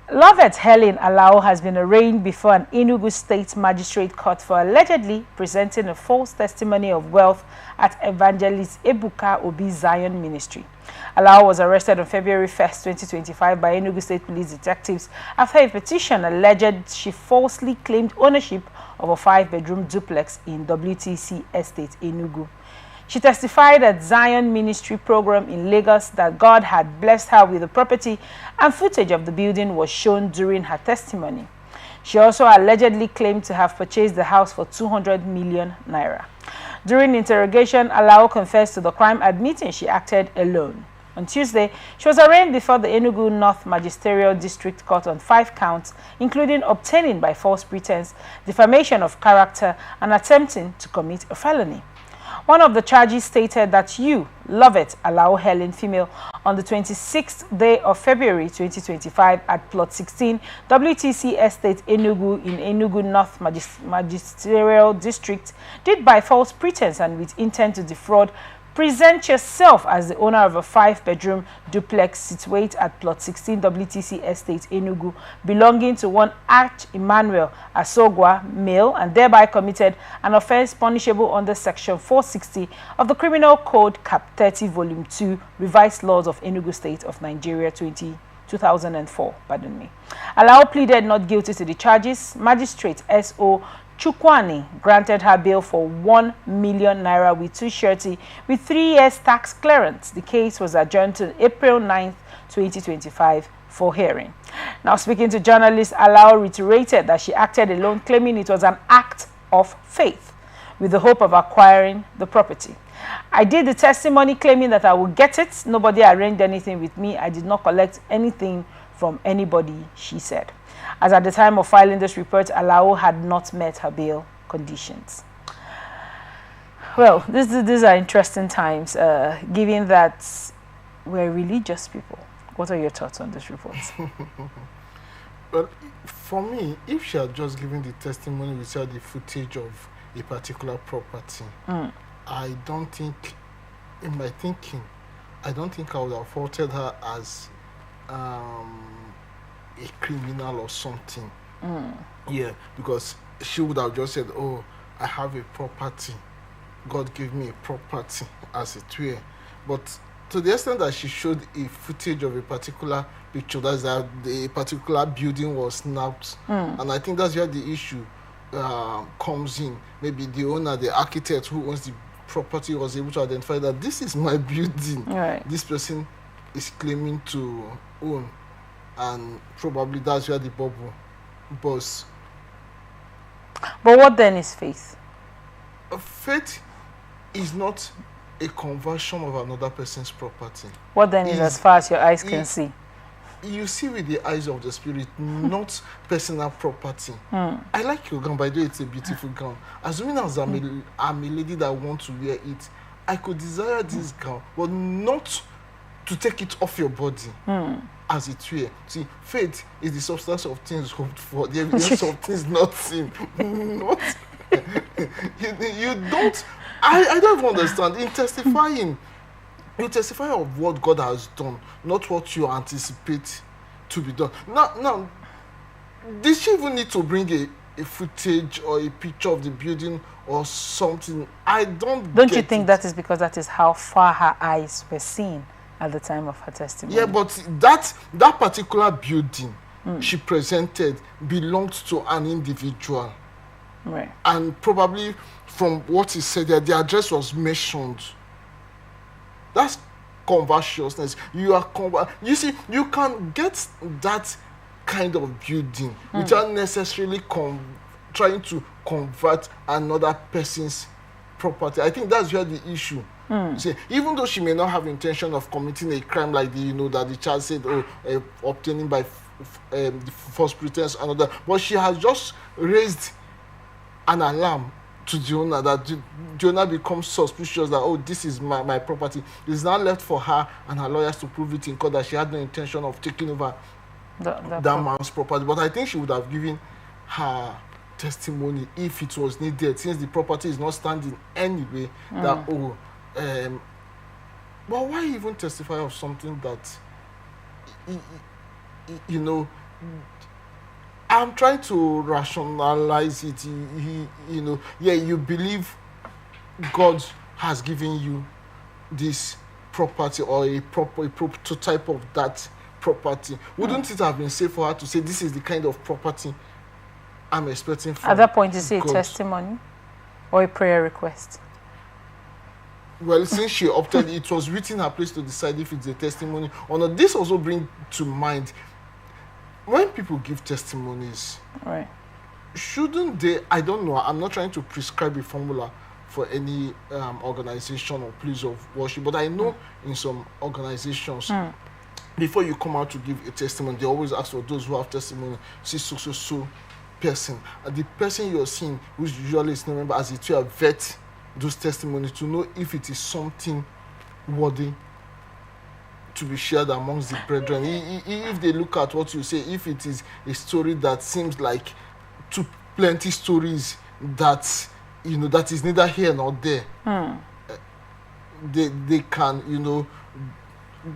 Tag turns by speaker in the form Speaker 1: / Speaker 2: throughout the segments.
Speaker 1: Loveth Helen Alo has been arraigned before an Enugu State magistrate court for allegedly presenting a false testimony of wealth at evangelist Ebuka Obi Zion Ministry. Alo was arrested on February 1st, 2025 by Enugu State police detectives after a petition alleged she falsely claimed ownership of a 5-bedroom duplex in WTC Estate, Enugu. She testified at Zion Ministry program in Lagos that God had blessed her with the property, and footage of the building was shown during her testimony. She also allegedly claimed to have purchased the house for 200 million naira. During interrogation, Alo confessed to the crime, admitting she acted alone. On Tuesday, she was arraigned before the Enugu North Magisterial District Court on 5 counts, including obtaining by false pretense, defamation of character, and attempting to commit a felony. One of the charges stated that you, Loveth Alo Helen, female, on the 26th day of February 2025 at plot 16, WTC Estate, Enugu, in Enugu North Magisterial District, did by false pretense and with intent to defraud, present yourself as the owner of a 5-bedroom duplex situated at plot 16 WTC Estate, Enugu, belonging to one Arch Emmanuel Asogwa, male, and thereby committed an offense punishable under Section 460 of the Criminal Code, Cap 30, Volume 2, Revised Laws of Enugu State of Nigeria 2004. Alo pleaded not guilty to the charges. Magistrate S.O. Chukwani granted her bail for 1 million naira with 2 surety with 3 years tax clearance. The case was adjourned to April 9th, 2025 for hearing. Now, speaking to journalists, Alo reiterated that she acted alone, claiming it was an act of faith with the hope of acquiring the property. I did the testimony claiming that I would get it. Nobody arranged anything with me. I did not collect anything from anybody, she said. As at the time of filing this report, Alo had not met her bail conditions. Well, these are interesting times, given that we're religious people. What are your thoughts on this report?
Speaker 2: Well, for me, if she had just given the testimony without the footage of a particular property, I don't think, in my thinking, I don't think I would have faulted her as a criminal or something. Yeah, because she would have just said, oh, I have a property. God gave me a property, as it were. But to the extent that she showed a footage of a particular picture, that's that the particular building was snapped. And I think that's where the issue comes in. Maybe the owner, the architect who owns the property was able to identify that this is my building.
Speaker 1: Right.
Speaker 2: This person is claiming to own. And probably that's where the bubble bursts.
Speaker 1: But what then is faith?
Speaker 2: Faith is not a conversion of another person's property.
Speaker 1: What then is as far as your eyes can see?
Speaker 2: You see with the eyes of the spirit, not personal property. I like your gown, by the way, it's a beautiful gown. Assuming as I'm a lady that wants to wear it, I could desire this gown, but not to take it off your body. As it were. See, faith is the substance of things hoped for, the evidence of things not seen. Not, you don't. I don't even understand. In testifying, you testify of what God has done, not what you anticipate to be done. Now, did she even need to bring a footage or a picture of the building or something? I don't.
Speaker 1: Don't you think that is because that is how far her eyes were seen at the time of her testimony?
Speaker 2: Yeah, but that particular building she presented belonged to an individual.
Speaker 1: Right.
Speaker 2: And probably from what he said there, the address was mentioned. That's covetousness. You see, you can get that kind of building without necessarily trying to convert another person's property. I think that's where the issue. See, even though she may not have intention of committing a crime like that the child said, obtaining by false pretense, another, but she has just raised an alarm to the owner that the owner becomes suspicious that, oh, this is my property. It's now left for her and her lawyers to prove it in court that she had no intention of taking over that man's property. But I think she would have given her testimony if it was needed, since the property is not standing anyway. But why even testify of something that I'm trying to rationalize it. You know, yeah, you believe God has given you this property or a prototype of that property. Wouldn't it have been safe for her to say, this is the kind of property I'm expecting from
Speaker 1: At that point, is it a
Speaker 2: God?
Speaker 1: testimony or a prayer request?
Speaker 2: Well, since she opted, it was within her place to decide if it's a testimony or not. This also brings to mind, when people give testimonies,
Speaker 1: Right.
Speaker 2: shouldn't they, I don't know, I'm not trying to prescribe a formula for any organization or place of worship, but I know in some organizations, before you come out to give a testimony, they always ask for those who have testimony, see so person. And the person you're seeing, who's usually is remember as it will vet those testimonies to know if it is something worthy to be shared amongst the brethren. If they look at what you say, if it is a story that seems like too plenty stories that, you know, that is neither here nor there, they can, you know,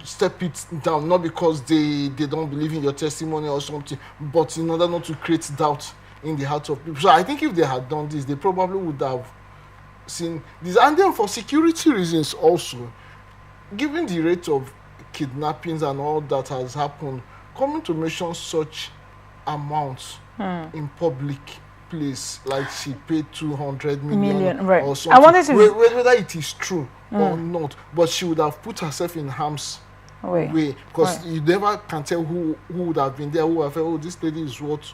Speaker 2: step it down, not because they don't believe in your testimony or something, but in order not to create doubt in the hearts of people. So I think if they had done this, they probably would have seen this. And then for security reasons also, given the rate of kidnappings and all that has happened, coming to mention such amounts in public place, like she paid 200 million
Speaker 1: right.
Speaker 2: or something,
Speaker 1: I wanted to
Speaker 2: whether it is true or not, but she would have put herself in harm's way, because you never can tell who would have been there, who would have felt, oh, this lady is worth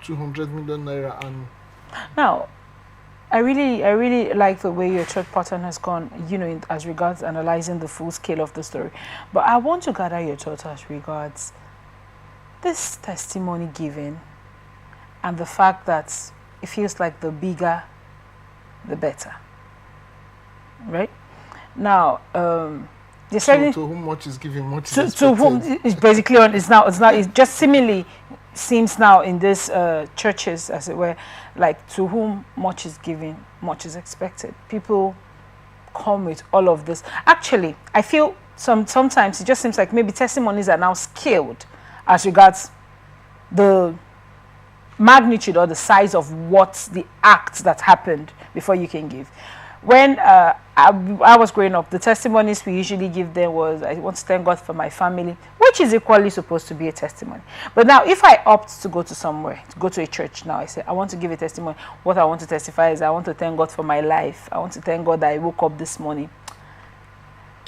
Speaker 2: 200 million naira. And
Speaker 1: now, I really like the way your church pattern has gone, you know, as regards analyzing the full scale of the story. But I want to gather your thoughts as regards this testimony given and the fact that it feels like the bigger, the better. Right? Now, to
Speaker 2: whom much is given, much is
Speaker 1: to whom it's basically on, it just seemingly seems now in these churches, as it were, like to whom much is given, much is expected. People come with all of this. Actually, I feel sometimes it just seems like maybe testimonies are now scaled as regards the magnitude or the size of what the act that happened before you can give. When I was growing up, the testimonies we usually give them was, I want to thank God for my family, which is equally supposed to be a testimony. But now, if I opt to go to somewhere, to go to a church now, I say, I want to give a testimony. What I want to testify is I want to thank God for my life. I want to thank God that I woke up this morning.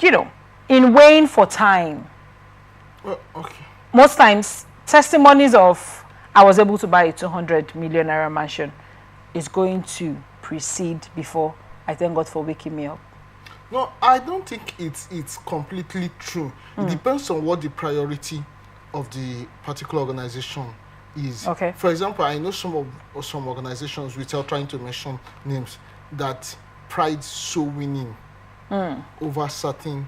Speaker 1: You know, in weighing for time,
Speaker 2: well, okay,
Speaker 1: most times, testimonies of, I was able to buy a 200 million naira mansion is going to precede before I thank God for waking me up.
Speaker 2: No, I don't think it's completely true. It depends on what the priority of the particular organization is.
Speaker 1: Okay.
Speaker 2: For example, I know some organizations, without trying to mention names, that pride so winning over certain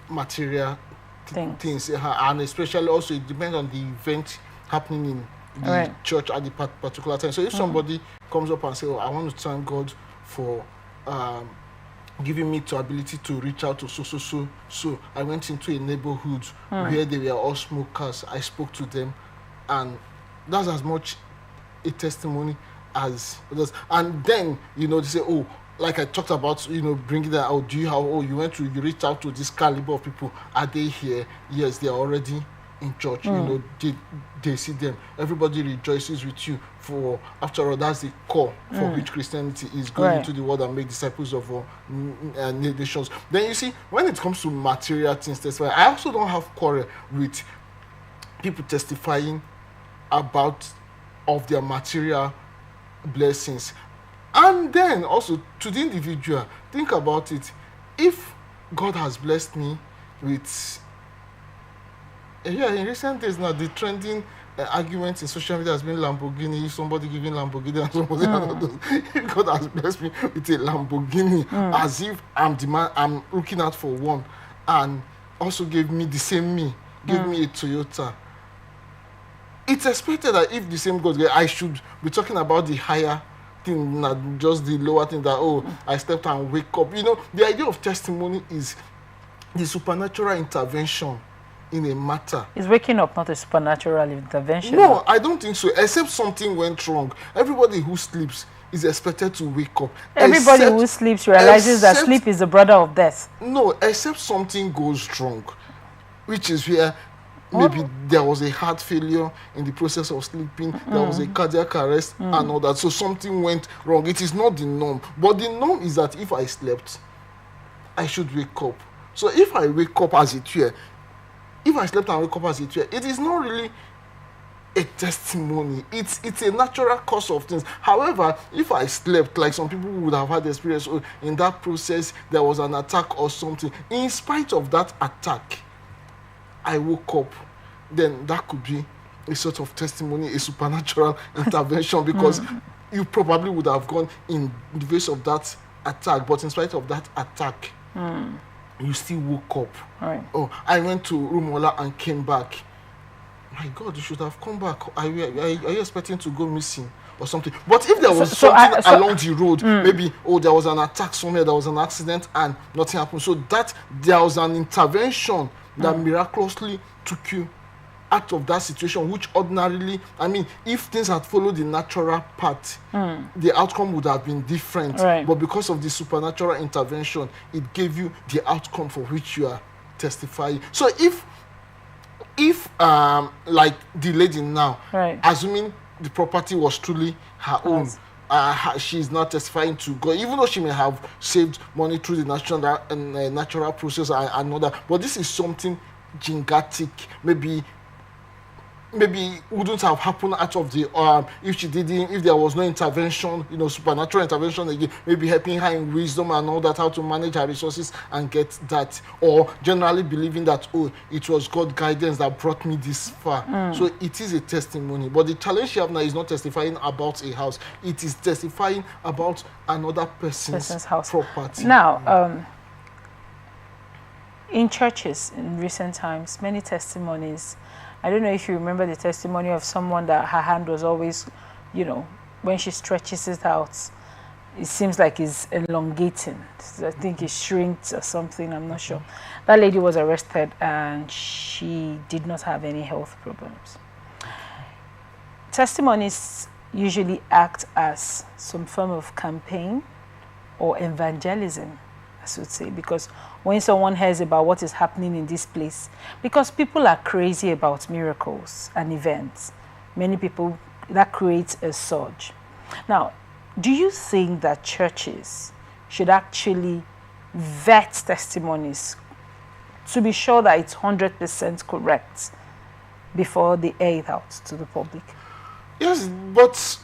Speaker 2: material things, and especially also it depends on the event happening in the church at the particular time. So if somebody comes up and says, oh, I want to thank God for giving me the ability to reach out to so I went into a neighborhood where they were all smokers. I spoke to them, and that's as much a testimony as others. And then, you know, they say, oh, like I talked about, you know, bringing that out. Do you have, oh, you reached out to this caliber of people. Are they here? Yes, they are already in church. You know, they see them. Everybody rejoices with you. For after all, that's the core for which Christianity is going into the world and make disciples of all nations. Then you see, when it comes to material things, that's why I also don't have quarrel with people testifying about of their material blessings. And then also to the individual, think about it. If God has blessed me with, in recent days now, the trending argument in social media has been Lamborghini, somebody giving Lamborghini and somebody if God has blessed me with a Lamborghini, as if I'm looking out for one, and also gave me the same gave me a Toyota. It's expected that if the same God, I should be talking about the higher thing, not just the lower thing that, oh, I slept and wake up. You know, the idea of testimony is the supernatural intervention in a matter.
Speaker 1: Is waking up not a supernatural intervention?
Speaker 2: No, I don't think so. Except something went wrong. Everybody who sleeps is expected to wake up.
Speaker 1: Everybody who sleeps realizes that sleep is the brother of death.
Speaker 2: No, except something goes wrong, which is where maybe there was a heart failure in the process of sleeping, there was a cardiac arrest and all that. So something went wrong. It is not the norm. But the norm is that if I slept, I should wake up. So if I wake up as it were, if I slept and wake up as it were, it is not really a testimony. It's a natural course of things. However, if I slept, like some people would have had experience, in that process there was an attack or something, in spite of that attack, I woke up, then that could be a sort of testimony, a supernatural intervention, because you probably would have gone in the face of that attack, but in spite of that attack, you still woke up.
Speaker 1: Right.
Speaker 2: Oh, I went to Rumola and came back. My God, you should have come back. Are you expecting to go missing or something? But if there was something along the road, maybe, there was an attack somewhere, there was an accident and nothing happened. So that there was an intervention that miraculously took you out of that situation, which ordinarily, I mean, if things had followed the natural path, the outcome would have been different.
Speaker 1: Right.
Speaker 2: But because of the supernatural intervention, it gave you the outcome for which you are testifying. So if like the lady now,
Speaker 1: right,
Speaker 2: assuming the property was truly her own, she's not testifying to God, even though she may have saved money through the natural process and all that. But this is something gingatic, maybe wouldn't have happened out of the if there was no intervention, supernatural intervention again, maybe helping her in wisdom and all that, how to manage her resources and get that, or generally believing that it was God guidance that brought me this far. So it is a testimony. But the challenge you have now is not testifying about a house, it is testifying about another person's house, property.
Speaker 1: Now, in churches in recent times, many testimonies. I don't know if you remember the testimony of someone that her hand was always, when she stretches it out, it seems like it's elongating. I think it shrinks or something, I'm not sure. That lady was arrested and she did not have any health problems. Testimonies usually act as some form of campaign or evangelism, I would say, because when someone hears about what is happening in this place, because people are crazy about miracles and events, many people, that creates a surge. Now, do you think that churches should actually vet testimonies to be sure that it's 100% correct before they air it out to the public?
Speaker 2: Yes, but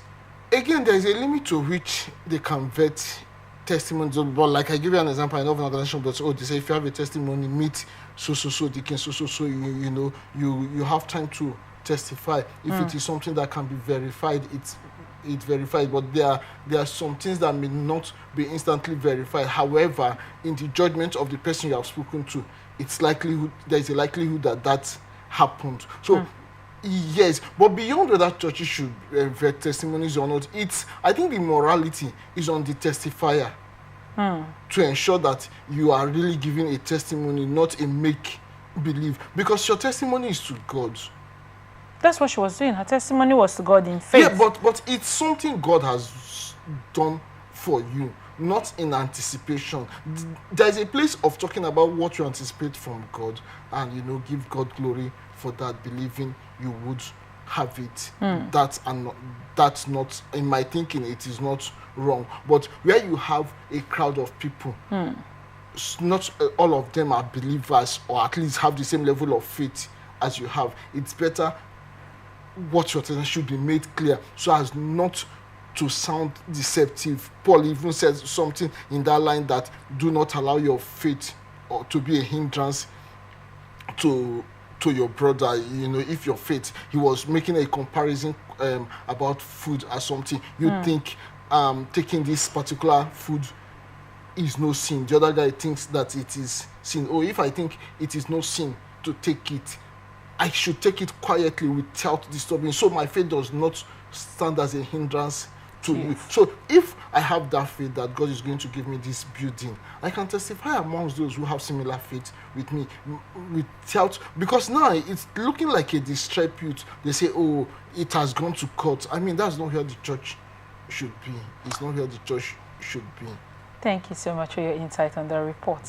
Speaker 2: again, there is a limit to which they can vet testimonies. But like I give you an example, I know of an organization that they say if you have a testimony, meet deacon you have time to testify. If it is something that can be verified, it's verified. But there are some things that may not be instantly verified. However, in the judgment of the person you have spoken to, there is a likelihood that happened. So yes, but beyond whether churches should vet testimonies or not, I think the morality is on the testifier to ensure that you are really giving a testimony, not a make-believe, because your testimony is to God.
Speaker 1: That's what she was doing. Her testimony was to God in faith.
Speaker 2: Yeah, but it's something God has done for you, not in anticipation. There's a place of talking about what you anticipate from God and, give God glory for that, believing you would have it. That's not, in my thinking, it is not wrong. But where you have a crowd of people, not all of them are believers or at least have the same level of faith as you have, it's better what your testimony should be made clear so as not to sound deceptive. Paul even says something in that line that do not allow your faith or to be a hindrance to your brother. If your faith, he was making a comparison about food or something. You think taking this particular food is no sin. The other guy thinks that it is sin. Or if I think it is no sin to take it, I should take it quietly without disturbing. So my faith does not stand as a hindrance to you. So if I have that faith that God is going to give me this building, I can testify amongst those who have similar faith with me, without, because now it's looking like a disrepute. They say, oh, it has gone to court. I mean, that's not where the church should be. It's not where the church should be.
Speaker 1: Thank you so much for your insight on the report.